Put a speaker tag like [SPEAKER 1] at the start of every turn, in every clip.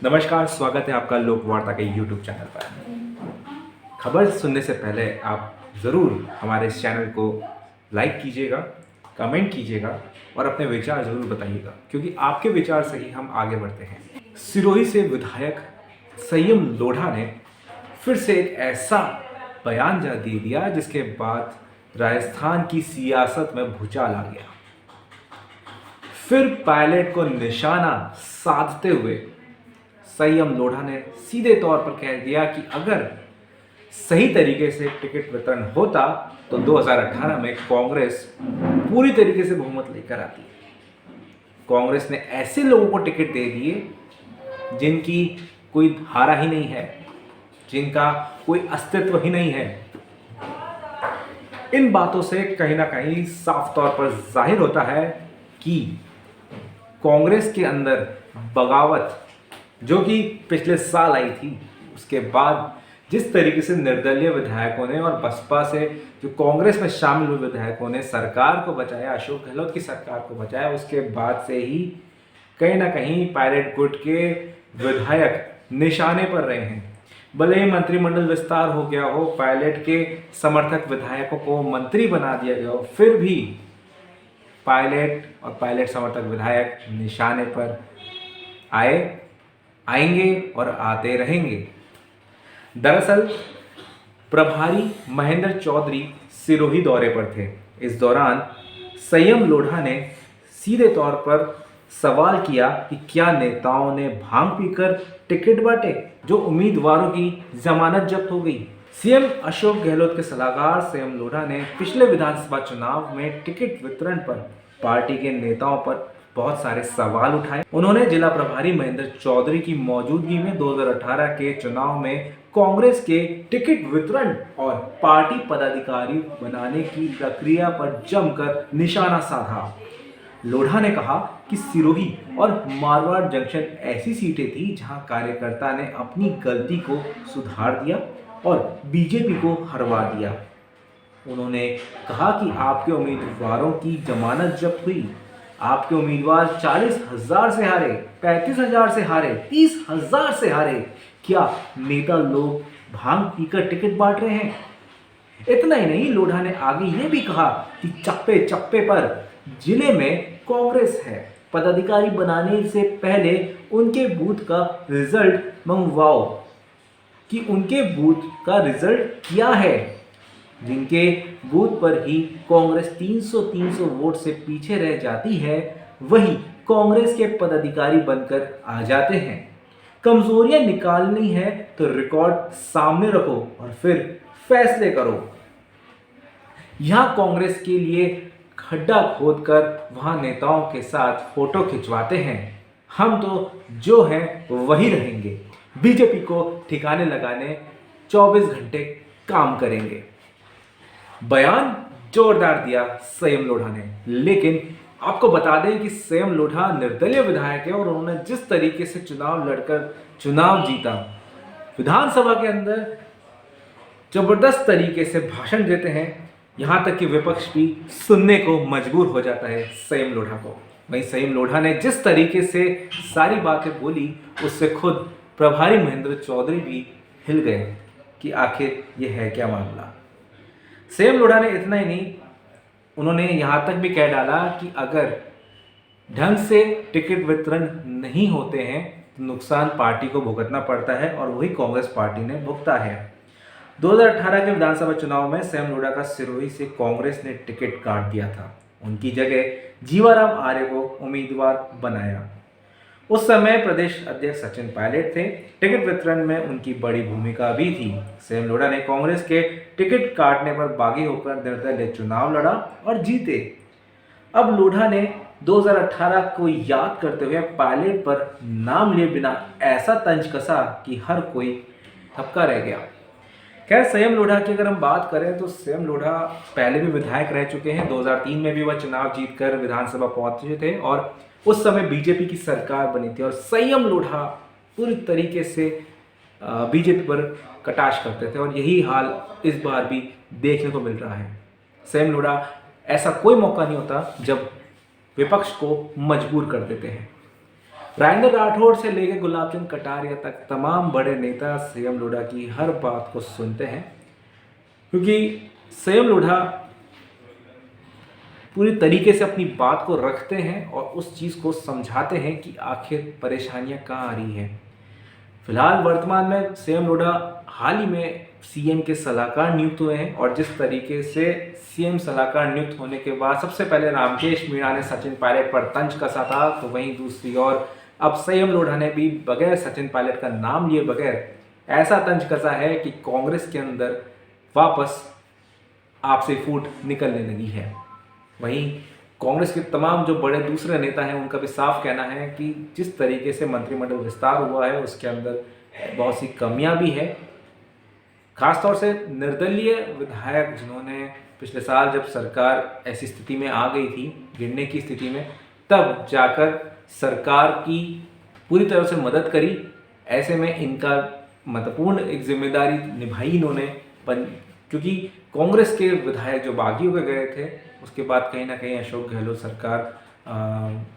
[SPEAKER 1] नमस्कार, स्वागत है आपका लोकवार्ता के यूट्यूब चैनल पर। खबर सुनने से पहले आप ज़रूर हमारे इस चैनल को लाइक कीजिएगा, कमेंट कीजिएगा और अपने विचार ज़रूर बताइएगा, क्योंकि आपके विचार से ही हम आगे बढ़ते हैं। सिरोही से विधायक संयम लोढ़ा ने फिर से एक ऐसा बयान दे दिया जिसके बाद राजस्थान की सियासत में भूचाल आ गया। फिर पायलट को निशाना साधते हुए संयम लोढ़ा ने सीधे तौर पर कह दिया कि अगर सही तरीके से टिकट वितरण होता तो 2018 में कांग्रेस पूरी तरीके से बहुमत लेकर आती। कांग्रेस ने ऐसे लोगों को टिकट दे दिए जिनकी कोई धारा ही नहीं है, जिनका कोई अस्तित्व ही नहीं है। इन बातों से कहीं ना कहीं साफ तौर पर जाहिर होता है कि कांग्रेस के अंदर बगावत जो कि पिछले साल आई थी, उसके बाद जिस तरीके से निर्दलीय विधायकों ने और बसपा से जो कांग्रेस में शामिल हुए विधायकों ने सरकार को बचाया, अशोक गहलोत की सरकार को बचाया, उसके बाद से ही कहीं ना कहीं पायलट गुट के विधायक निशाने पर रहे हैं। भले ही मंत्रिमंडल विस्तार हो गया हो, पायलट के समर्थक विधायकों को मंत्री बना दिया गया हो, फिर भी पायलट और पायलट समर्थक विधायक निशाने पर आएंगे और आते रहेंगे। दरअसल प्रभारी महेंद्र चौधरी सिरोही दौरे पर थे। इस दौरान संयम लोढ़ा ने सीधे तौर पर सवाल किया कि क्या नेताओं ने भांग पीकर टिकट बांटे, जो उम्मीदवारों की जमानत जब्त हो गई। सीएम अशोक गहलोत के सलाहकार संयम लोढ़ा ने पिछले विधानसभा चुनाव में टिकट वितरण पर पार्टी के नेताओं पर बहुत सारे सवाल उठाए। उन्होंने जिला प्रभारी महेंद्र चौधरी की मौजूदगी में 2018 के चुनाव में कांग्रेस के टिकट वितरण और पार्टी पदाधिकारी बनाने की प्रक्रिया पर जमकर निशाना साधा। लोढ़ा ने कहा कि सिरोही और मारवाड़ जंक्शन ऐसी सीटें थी जहां कार्यकर्ता ने अपनी गलती को सुधार दिया और बीजेपी को हरवा दिया। उन्होंने कहा कि आपके उम्मीदवारों की जमानत जब्त हुई, आपके उम्मीदवार 40,000 से हारे, 35,000 से हारे, 30,000 से हारे। क्या नेता लोग भांग पीकर टिकट बांट रहे हैं? इतना ही नहीं, लोढ़ा ने आगे ये भी कहा कि चप्पे चप्पे पर जिले में कांग्रेस है, पदाधिकारी बनाने से पहले उनके बूथ का रिजल्ट मंगवाओ कि उनके बूथ का रिजल्ट क्या है। जिनके बूथ पर ही कांग्रेस 300 वोट से पीछे रह जाती है, वही कांग्रेस के पदाधिकारी बनकर आ जाते हैं। कमजोरियां निकालनी है तो रिकॉर्ड सामने रखो और फिर फैसले करो। यहां कांग्रेस के लिए खड्डा खोदकर वहां नेताओं के साथ फोटो खिंचवाते हैं। हम तो जो हैं वही रहेंगे, बीजेपी को ठिकाने लगाने 24 घंटे काम करेंगे। बयान जोरदार दिया संयम लोढ़ा ने, लेकिन आपको बता दें कि संयम लोढ़ा निर्दलीय विधायक है और उन्होंने जिस तरीके से चुनाव लड़कर चुनाव जीता, विधानसभा के अंदर जबरदस्त तरीके से भाषण देते हैं, यहां तक कि विपक्ष भी सुनने को मजबूर हो जाता है संयम लोढ़ा को। वहीं संयम लोढ़ा ने जिस तरीके से सारी बातें बोली, उससे खुद प्रभारी महेंद्र चौधरी भी हिल गए कि आखिर यह है क्या मामला। संयम लोढ़ा ने इतना ही नहीं, उन्होंने यहां तक भी कह डाला कि अगर ढंग से टिकट वितरण नहीं होते हैं तो नुकसान पार्टी को भुगतना पड़ता है और वही कांग्रेस पार्टी ने भुगता है। 2018 के विधानसभा चुनाव में संयम लोढ़ा का सिरोही से कांग्रेस ने टिकट काट दिया था। उनकी जगह जीवाराम आर्य को उम्मीदवार बनाया। उस समय प्रदेश अध्यक्ष सचिन पायलट थे। टिकट वितरण में उनकी बड़ी भूमिका भी थी। संयम लोढ़ा ने कांग्रेस के टिकट काटने पर बागी होकर निर्दलीय चुनाव लड़ा और जीते। अब लोढ़ा ने 2018 को याद करते हुए पायलट पर नाम लिए बिना ऐसा तंज कसा कि हर कोई थपका रह गया। खैर, संयम लोढ़ा की अगर हम बात करें तो संयम लोढ़ा पहले भी विधायक रह चुके हैं। 2003 में भी वह चुनाव जीतकर विधानसभा पहुंचे थे और उस समय बीजेपी की सरकार बनी थी और संयम लोढ़ा पूरी तरीके से बीजेपी पर कटाक्ष करते थे और यही हाल इस बार भी देखने को मिल रहा है। संयम लोढ़ा ऐसा कोई मौका नहीं होता जब विपक्ष को मजबूर कर देते हैं। राजेंद्र राठौड़ से लेकर गुलाब चंद कटारिया तक तमाम बड़े नेता संयम लोढ़ा की हर बात को सुनते हैं, क्योंकि संयम लोढ़ा पूरी तरीके से अपनी बात को रखते हैं और उस चीज़ को समझाते हैं कि आखिर परेशानियां कहाँ आ रही हैं। फिलहाल वर्तमान में संयम लोढ़ा हाल ही में सीएम के सलाहकार नियुक्त हुए हैं और जिस तरीके से सीएम सलाहकार नियुक्त होने के बाद सबसे पहले रामकेश मीणा ने सचिन पायलट पर तंज कसा था, तो वहीं दूसरी ओर अब संयम लोढ़ा ने भी बगैर सचिन पायलट का नाम लिए बगैर ऐसा तंज कसा है कि कांग्रेस के अंदर वापस आपसी फूट निकलने लगी है। वहीं कांग्रेस के तमाम जो बड़े दूसरे नेता हैं उनका भी साफ कहना है कि जिस तरीके से मंत्रिमंडल विस्तार हुआ है उसके अंदर बहुत सी कमियां भी है। खासतौर से निर्दलीय विधायक जिन्होंने पिछले साल जब सरकार ऐसी स्थिति में आ गई थी, गिरने की स्थिति में, तब जाकर सरकार की पूरी तरह से मदद करी, ऐसे में इनका महत्वपूर्ण एक जिम्मेदारी निभाई इन्होंने। क्योंकि कांग्रेस के विधायक जो बागी होकर गए थे उसके बाद कहीं ना कहीं अशोक गहलोत सरकार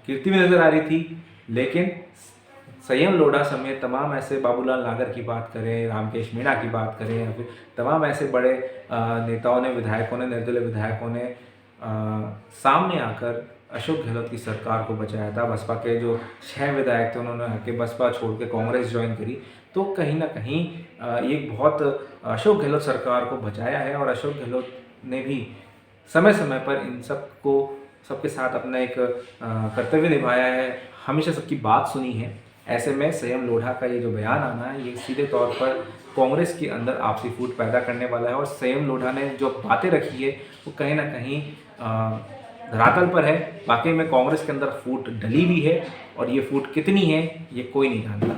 [SPEAKER 1] गिरती हुई नजर आ रही थी, लेकिन संयम लोढ़ा समेत तमाम ऐसे, बाबूलाल नागर की बात करें, रामकेश मीणा की बात करें, या फिर तमाम ऐसे बड़े नेताओं ने, विधायकों ने, निर्दलीय विधायकों ने सामने आकर अशोक गहलोत की सरकार को बचाया था। बसपा के जो 6 विधायक थे उन्होंने आके बसपा छोड़ के कांग्रेस ज्वाइन करी, तो कहीं ना कहीं ये बहुत अशोक गहलोत सरकार को बचाया है और अशोक गहलोत ने भी समय समय पर इन सबके साथ अपना एक कर्तव्य निभाया है, हमेशा सबकी बात सुनी है। ऐसे में संयम लोढ़ा का ये जो बयान आना है ये सीधे तौर पर कांग्रेस के अंदर आपसी फूट पैदा करने वाला है और संयम लोढ़ा ने जो बातें रखी है वो कहीं ना कहीं धरातल पर है। वाकई में कांग्रेस के अंदर फूट डली भी है और ये फूट कितनी है ये कोई नहीं जानता।